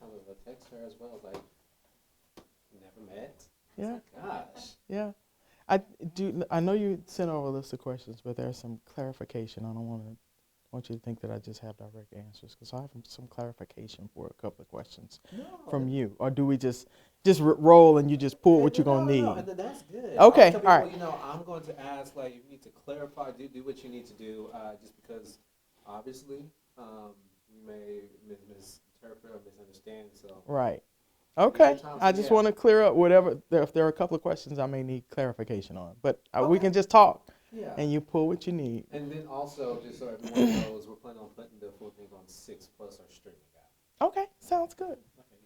kind of text her as well. I was like, never met. Yeah. Like, gosh. Yeah. I do. I know you sent over a list of questions, but there's some clarification. I don't want you to think that I just have direct answers, because I have some clarification for a couple of questions from No. you. Or do we just roll and you just pull what you're gonna No, need? that's good. I always Okay. tell All people, right. I'm going to ask, like, you need to clarify, do what you need to do, just because obviously you may misinterpret or misunderstand. So Right. Okay. sometimes, I just want to clear up whatever. If there are a couple of questions I may need clarification on, but we Okay. can just talk, Yeah. and you pull what you need. And then also, just so everyone knows, we're planning on putting the full thing on 6 plus our streaming app. Okay. Sounds good. Okay,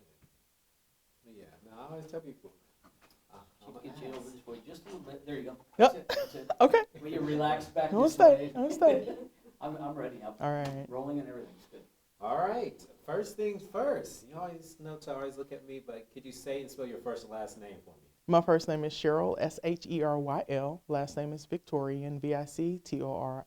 good. Yeah. Now I always tell people. Get you over this way just a little bit. There you go. Yep. That's it. That's it. Okay. Will you relax back Don't this stay. way? Don't stay. I'm ready. I'm All right. rolling and everything's good. All right. First things first. You always know to always look at me, but could you say and spell your first and last name for me? My first name is Sheryl, Sheryl. Last name is Victorian, Victorian. All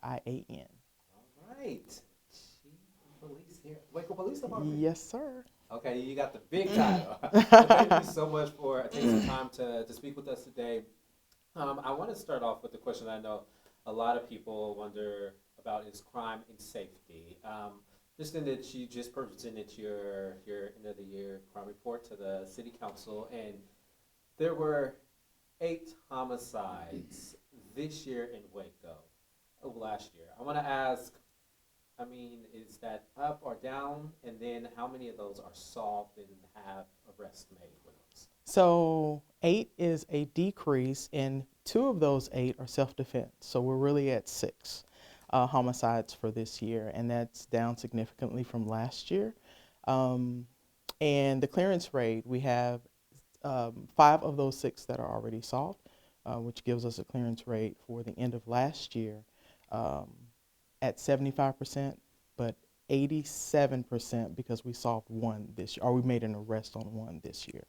right. Chief of Police here. Waco Police Department. Yes, sir. Okay, you got the big title. Thank you so much for taking some time to speak with us today. I want to start off with a question I know a lot of people wonder about is crime and safety. Just in that you just presented your end of the year crime report to the city council, and there were 8 homicides this year in Waco. Last year. I want to ask, is that up or down? And then how many of those are solved and have arrests made for those? So 8 is a decrease, and 2 of those 8 are self-defense. So we're really at 6 homicides for this year, and that's down significantly from last year. And the clearance rate, we have 5 of those 6 that are already solved, which gives us a clearance rate for the end of last year at 75%, but 87% because we solved 1 this year, or we made an arrest on 1 this year.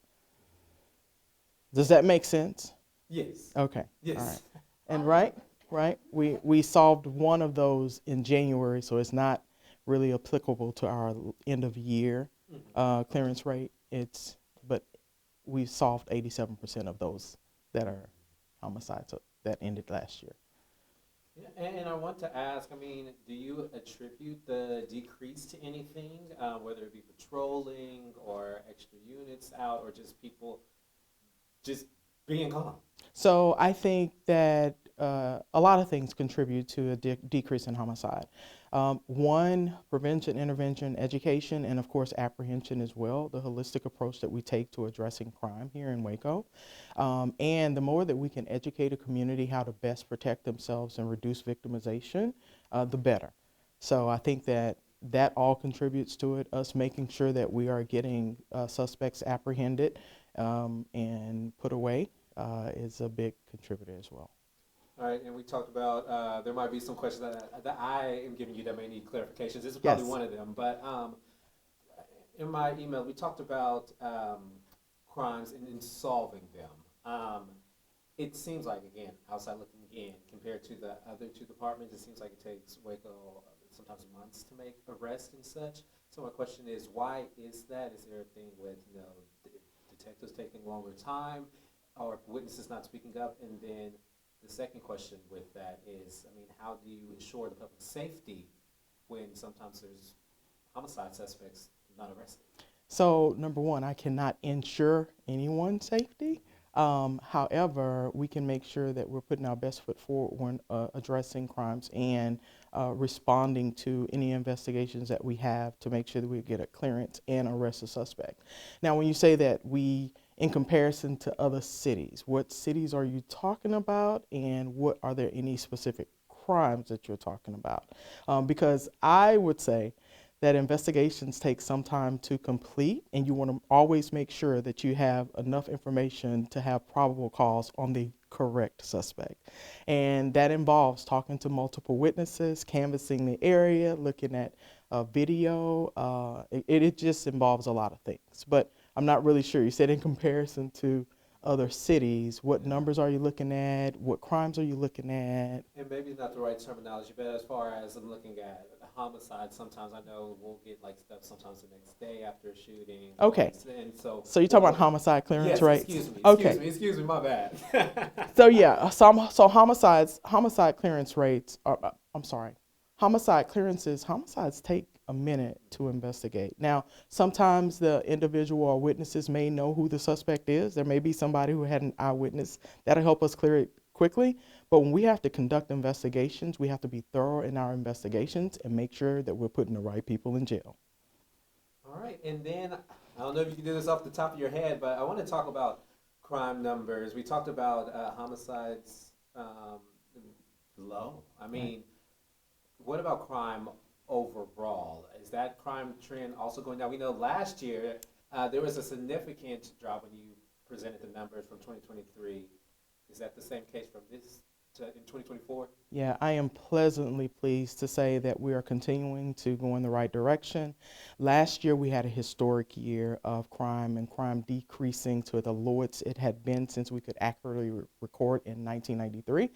Does that make sense? Yes. Okay. Yes. All right. And right, we solved 1 of those in January, so it's not really applicable to our end of year clearance rate. But we solved 87% of those that are homicides that ended last year. Yeah, and I want to ask, do you attribute the decrease to anything, whether it be patrolling or extra units out or just people just being calm? So I think that a lot of things contribute to a decrease in homicide. 1, prevention, intervention, education, and of course apprehension as well, the holistic approach that we take to addressing crime here in Waco. And the more that we can educate a community how to best protect themselves and reduce victimization, the better. So I think that all contributes to it. Us making sure that we are getting suspects apprehended and put away is a big contributor as well. All right, and we talked about there might be some questions that I am giving you that may need clarifications. This is probably one of them, but in my email we talked about crimes and solving them. It seems like, again, outside looking in, compared to the other 2 departments, it seems like it takes Waco sometimes months to make arrests and such. So my question is, why is that? Is there a thing with detectives taking longer time, or witnesses not speaking up? And then the second question with that is, how do you ensure the public safety when sometimes there's homicide suspects not arrested? So number 1, I cannot ensure anyone's safety. However, we can make sure that we're putting our best foot forward when addressing crimes and responding to any investigations that we have to make sure that we get a clearance and arrest a suspect. Now, when you say that in comparison to other cities, what cities are you talking about, and are there any specific crimes that you're talking about? Because I would say that investigations take some time to complete, and you want to always make sure that you have enough information to have probable cause on the correct suspect. And that involves talking to multiple witnesses, canvassing the area, looking at video. It just involves a lot of things. But I'm not really sure. You said in comparison to other cities, what numbers are you looking at? What crimes are you looking at? And maybe it's not the right terminology, but as far as I'm looking at homicide, sometimes I know we'll get like stuff sometimes the next day after a shooting. Okay. And so. So you're talking about homicide clearance Yes, rates? Okay. excuse me, my bad. So yeah, so homicide clearance rates are, I'm sorry, homicides take a minute to investigate. Now, sometimes the individual or witnesses may know who the suspect is. There may be somebody who had an eyewitness that'll help us clear it quickly. But when we have to conduct investigations, we have to be thorough in our investigations and make sure that we're putting the right people in jail. All right, and then I don't know if you can do this off the top of your head, but I want to talk about crime numbers. We talked about homicides low. I mean, what about crime overall? Is that crime trend also going down? We know last year there was a significant drop when you presented the numbers from 2023. Is that the same case from this in 2024? Yeah, I am pleasantly pleased to say that we are continuing to go in the right direction. Last year, we had a historic year of crime and crime decreasing to the lowest it had been since we could accurately record in 1993.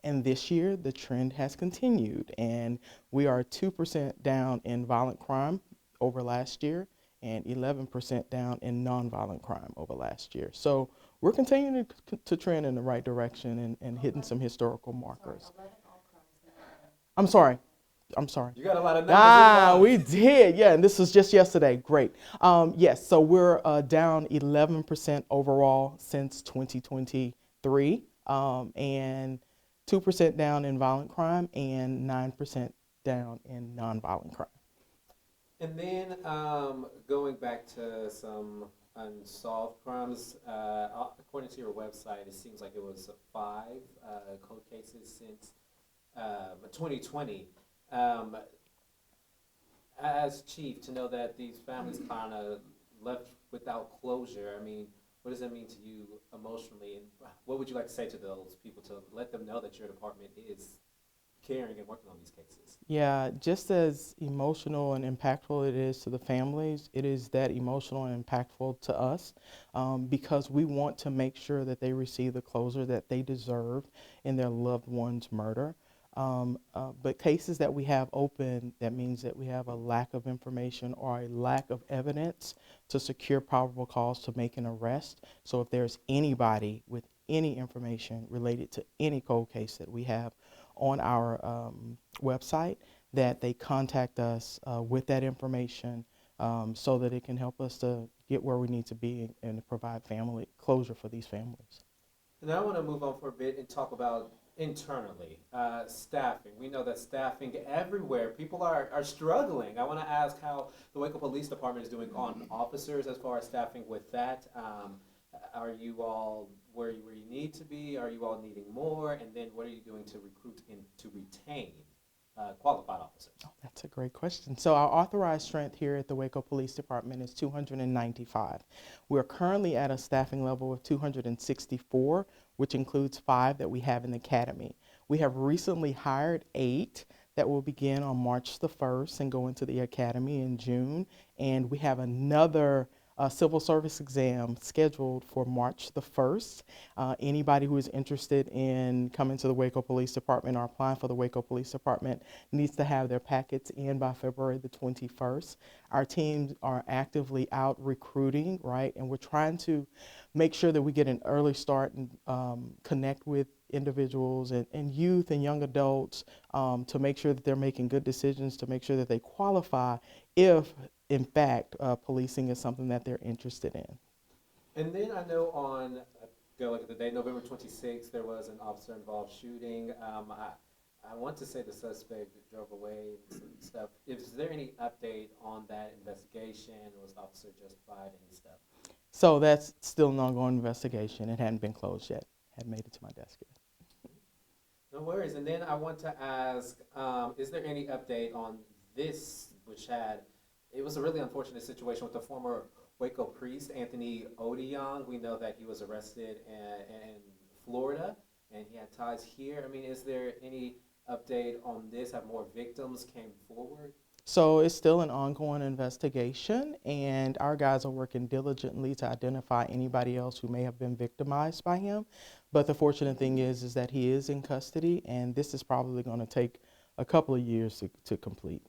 And this year, the trend has continued, and we are 2% down in violent crime over last year and 11% down in nonviolent crime over last year. So we're continuing to trend in the right direction and hitting some historical markers. I'm sorry. You got a lot of numbers. We did. Yeah, and this was just yesterday. Great. Yes, so we're down 11% overall since 2023, and 2% down in violent crime and 9% down in nonviolent crime. And then going back to some unsolved crimes, according to your website, it seems like it was 5 cold cases since 2020. As chief, to know that these families kind of left without closure, I mean, what does that mean to you emotionally? And what would you like to say to those people to let them know that your department is caring and working on these cases? Yeah, just as emotional and impactful it is to the families, it is that emotional and impactful to us, because we want to make sure that they receive the closure that they deserve in their loved one's murder. But cases that we have open, that means that we have a lack of information or a lack of evidence to secure probable cause to make an arrest. So if there's anybody with any information related to any cold case that we have on our website, that they contact us with that information, so that it can help us to get where we need to be and to provide family closure for these families. And I want to move on for a bit and talk about internally, staffing. We know that staffing everywhere, people are struggling. I want to ask how the Waco Police Department is doing on officers as far as staffing with that. Are you all where you need to be? Are you all needing more? And then what are you doing to recruit and to retain qualified officers? Oh, that's a great question. So our authorized strength here at the Waco Police Department is 295. We're currently at a staffing level of 264, which includes 5 that we have in the academy. We have recently hired 8 that will begin on March the 1st and go into the academy in June. And we have another civil service exam scheduled for March the 1st. Anybody who is interested in coming to the Waco Police Department or applying for the Waco Police Department needs to have their packets in by February the 21st. Our teams are actively out recruiting, right? And we're trying to make sure that we get an early start and connect with individuals and youth and young adults, to make sure that they're making good decisions, to make sure that they qualify if, in fact, policing is something that they're interested in. And then I know on, go look at the date, November 26th, there was an officer-involved shooting. I want to say the suspect drove away and some stuff. Is there any update on that investigation? Was the officer justified? Any stuff? So that's still an ongoing investigation. It hadn't been closed yet. Hadn't made it to my desk yet. No worries. And then I want to ask, is there any update on this, which had, it was a really unfortunate situation with the former Waco priest, Anthony Odion. We know that he was arrested in Florida, and he had ties here. I mean, is there any update on this? Have more victims came forward? So it's still an ongoing investigation, and our guys are working diligently to identify anybody else who may have been victimized by him. But the fortunate thing is that he is in custody, and this is probably going to take a couple of years to complete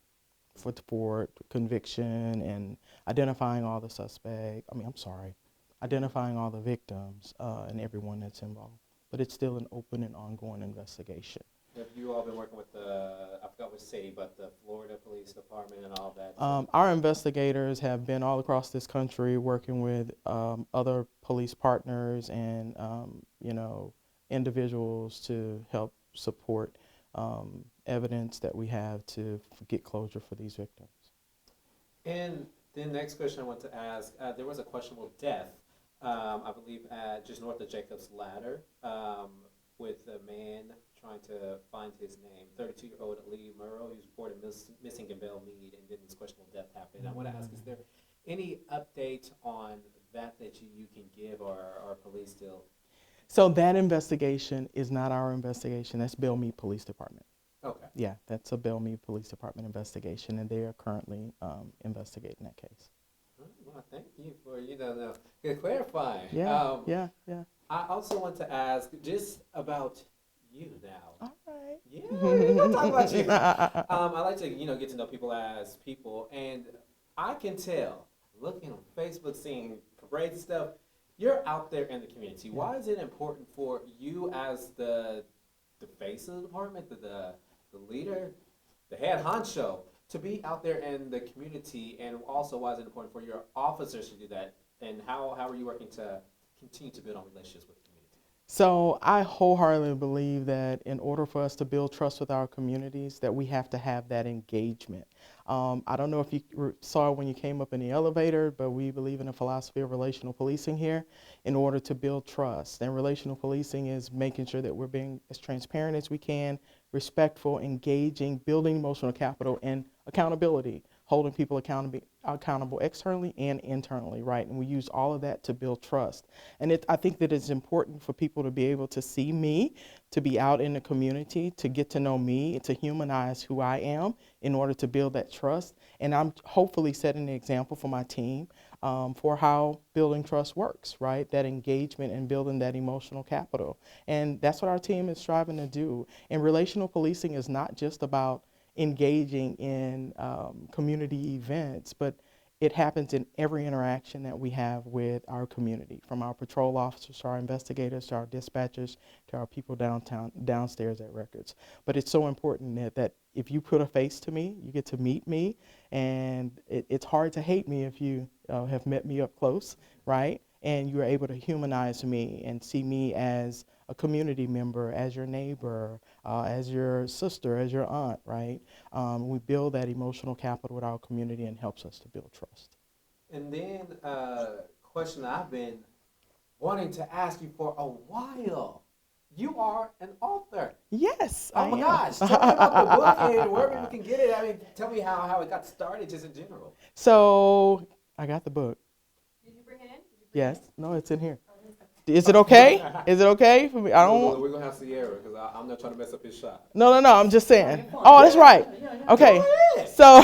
for conviction and identifying all the identifying all the victims and everyone that's involved. But it's still an open and ongoing investigation. Have you all been working with I forgot which city, but the Florida Police Department and all that? Our investigators have been all across this country working with other police partners and, individuals to help support evidence that we have to get closure for these victims. And the next question I want to ask, there was a questionable death, I believe, just north of Jacob's Ladder, with a man trying to find his name. 32-year-old Lee Murrow, he was reported missing in Belle Meade, and then this questionable death happened. I want to ask, is there any update on that you can give, or are police still? So that investigation is not our investigation. That's Belle Meade Police Department. Okay. Yeah, that's a Belle Meade Police Department investigation, and they are currently investigating that case. Well, thank you for clarifying. Yeah. I also want to ask just about you now. All right. Yeah, we're gonna talk about you. I like to get to know people as people, and I can tell looking on Facebook, seeing parades and stuff. You're out there in the community. Yeah. Why is it important for you as the face of the department, the leader, the head honcho, to be out there in the community, and also why is it important for your officers to do that, and how are you working to continue to build on relationships with the community? So I wholeheartedly believe that in order for us to build trust with our communities, that we have to have that engagement. I don't know if you saw when you came up in the elevator, but we believe in a philosophy of relational policing here in order to build trust. And relational policing is making sure that we're being as transparent as we can, respectful, engaging, building emotional capital, and accountability, holding people accountable externally and internally, right? And we use all of that to build trust. And I think that it's important for people to be able to see me, to be out in the community, to get to know me, to humanize who I am in order to build that trust. And I'm hopefully setting the example for my team for how building trust works, right? That engagement and building that emotional capital. And that's what our team is striving to do. And relational policing is not just about engaging in community events, but it happens in every interaction that we have with our community, from our patrol officers to our investigators to our dispatchers to our people downstairs at records. But it's so important that if you put a face to me, you get to meet me, and it's hard to hate me if you have met me up close, right? And you're able to humanize me and see me as a community member, as your neighbor, as your sister, as your aunt, right? We build that emotional capital with our community, and helps us to build trust. And then question I've been wanting to ask you for a while. You are an author. Yes, I am. Oh my gosh. Tell me about the book and where people can get it. I mean, tell me how it got started just in general. So I got the book. Did you bring it in? Yes. No, it's in here. Is it okay? Is it okay for me? I don't want. We're going to have Sierra because I'm not trying to mess up his shot. No. I'm just saying. Oh, that's right. Okay. So.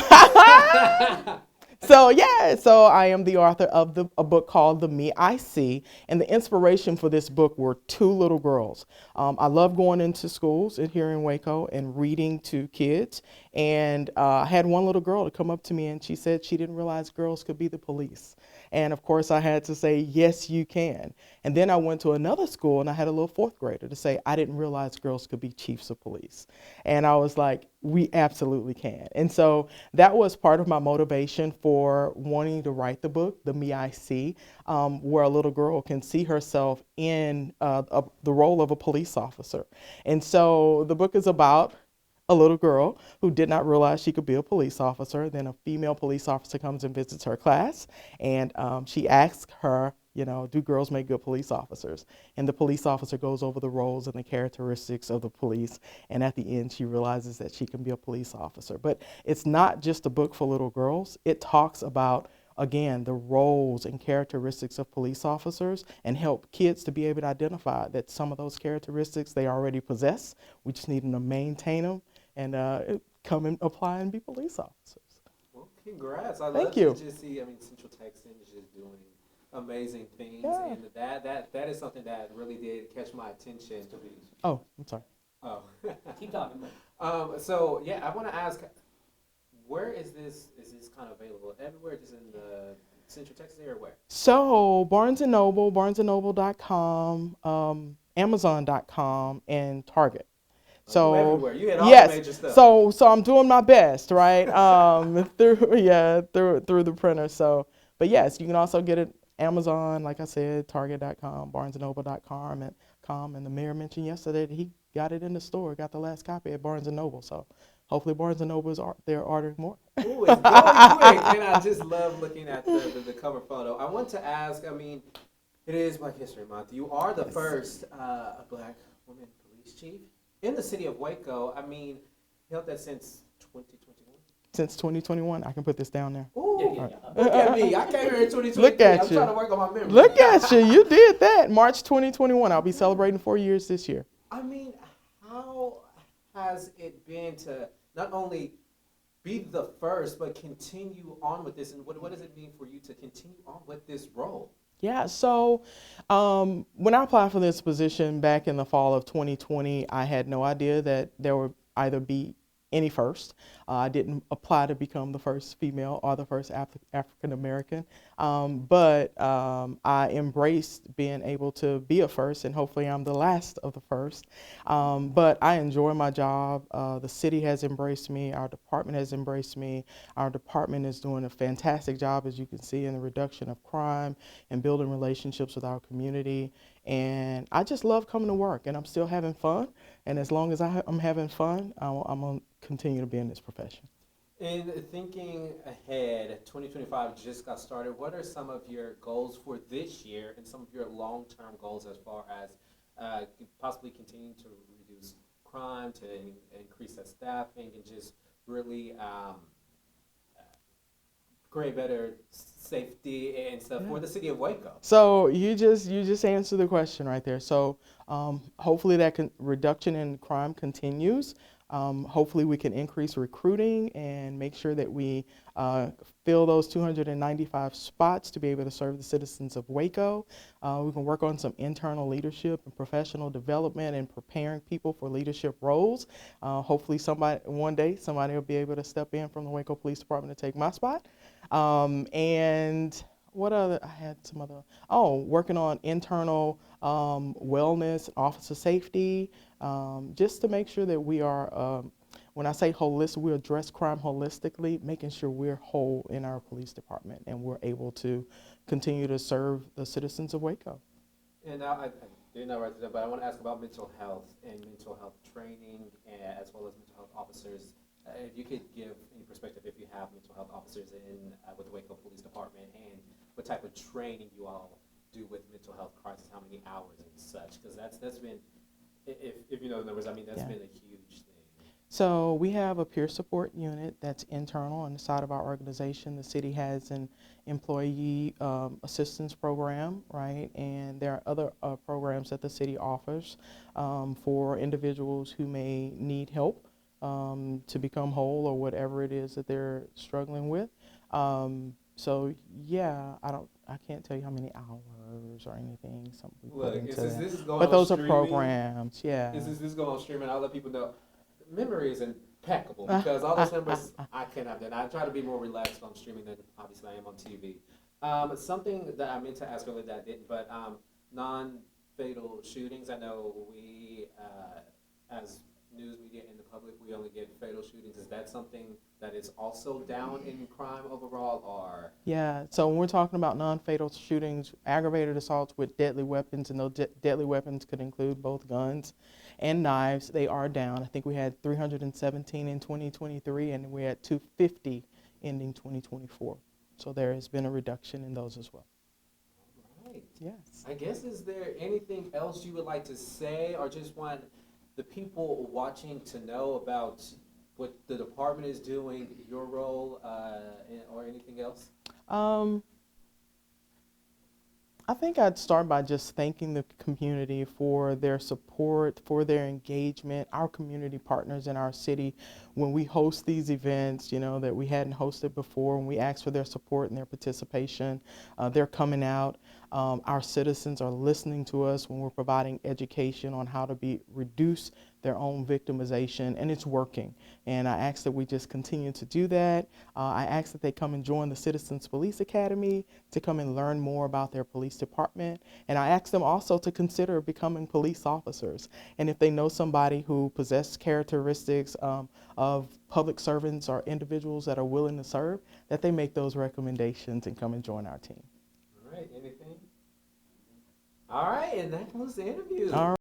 So I am the author of a book called The Me I See, and the inspiration for this book were two little girls. I love going into schools here in Waco and reading to kids, and I had one little girl to come up to me, and she said she didn't realize girls could be the police. And of course I had to say, yes, you can. And then I went to another school, and I had a little fourth grader to say, I didn't realize girls could be chiefs of police. And I was like, we absolutely can. And so that was part of my motivation for wanting to write the book, The Me I See, where a little girl can see herself in the role of a police officer. And so the book is about a little girl who did not realize she could be a police officer. Then a female police officer comes and visits her class, and she asks her, do girls make good police officers? And the police officer goes over the roles and the characteristics of the police, and at the end she realizes that she can be a police officer. But it's not just a book for little girls. It talks about, again, the roles and characteristics of police officers, and help kids to be able to identify that some of those characteristics they already possess. We just need them to maintain them and come and apply and be police officers. Congrats! I Thank love you. to just see. I mean, Central Texans just doing amazing things, Yeah. and that is something that really did catch my attention. Oh, I'm sorry. Oh, Keep talking, bud. so yeah, I want to ask, where is this? Is this kind of available everywhere? Just in the Central Texas area, or where? So Barnes and Noble, barnesandnoble.com, Amazon.com, and Target. Oh, you So everywhere. You had all the yes, major stuff. so I'm doing my best, right? Through the printer. So, but yes, you can also get it Amazon, like I said, Target.com, barnesandnoble.com, and the mayor mentioned yesterday that he got it in the store, got the last copy at Barnes and Noble. So hopefully Barnes and Noble is they're ordering more. Ooh, it's going quick, and I just love looking at the cover photo. I want to ask. I mean, it is Black History Month. You are the Yes. first Black woman police chief in the city of Waco. I mean, held that since 2021. Since 2021, I can put this down there. Ooh, Yeah. look at me! I came here in 2023. Look at I'm you. trying to work on my memory. Look at you, you did that. March 2021. I'll be celebrating 4 years this year. I mean, how has it been to not only be the first, but continue on with this? And what does it mean for you to continue on with this role? Yeah, so when I applied for this position back in the fall of 2020, I had no idea that there would either be any first. I didn't apply to become the first female or the first African American, but I embraced being able to be a first, and hopefully I'm the last of the first. But I enjoy my job. The city has embraced me. Our department has embraced me. Our department is doing a fantastic job, as you can see, in the reduction of crime and building relationships with our community. And I just love coming to work, and I'm still having fun. And as long as I'm having fun, I'm going to continue to be in this profession. And thinking ahead, 2025 just got started. What are some of your goals for this year and some of your long-term goals as far as possibly continuing to reduce crime, to increase that staffing, and just really create better safety and stuff for the city of Waco? So you just answered the question right there. So hopefully that reduction in crime continues. Hopefully we can increase recruiting and make sure that we fill those 295 spots to be able to serve the citizens of Waco. We can work on some internal leadership and professional development and preparing people for leadership roles. Hopefully one day somebody will be able to step in from the Waco Police Department to take my spot. And what other, I had some other, working on internal wellness, officer safety, just to make sure that we are, when I say holistic, we address crime holistically, making sure we're whole in our police department and we're able to continue to serve the citizens of Waco. And now I did not write this down, but I want to ask about mental health and mental health training, as well as mental health officers. If you could give any perspective, if you have mental health officers in with the Waco Police Department, and what type of training you all do with mental health crisis, how many hours and such, because that's been, if you know the numbers, I mean, that's been a huge thing. So we have a peer support unit that's internal on the side of our organization. The city has an employee assistance program, right? And there are other programs that the city offers for individuals who may need help to become whole or whatever it is that they're struggling with. So yeah, I can't tell you how many hours or anything. Look, this is going but on those streaming. are programs, yeah. This is going on streaming. I'll let people know. Memory is impeccable because all those numbers I cannot do. And I try to be more relaxed on streaming than obviously I am on TV. Something that I meant to ask earlier that I didn't, but non-fatal shootings. I know we, as news media and the public, we only get fatal shootings. Is that something that is also down in crime overall, or? Yeah, so when we're talking about non-fatal shootings, aggravated assaults with deadly weapons, and those deadly weapons could include both guns and knives, they are down. I think we had 317 in 2023, and we had 250 ending 2024. So there has been a reduction in those as well. All right. Yes. I guess, is there anything else you would like to say, or just want the people watching to know about what the department is doing, your role, or anything else? I think I'd start by just thanking the community for their support, for their engagement, our community partners in our city. When we host these events, you know, that we hadn't hosted before, when we ask for their support and their participation, they're coming out. Our citizens are listening to us when we're providing education on how to reduce their own victimization, and it's working. And I ask that we just continue to do that. I ask that they come and join the Citizens Police Academy to come and learn more about their police department. And I ask them also to consider becoming police officers. And if they know somebody who possesses characteristics of public servants or individuals that are willing to serve, that they make those recommendations and come and join our team. All right, anything? All right, and that was the interview. All right.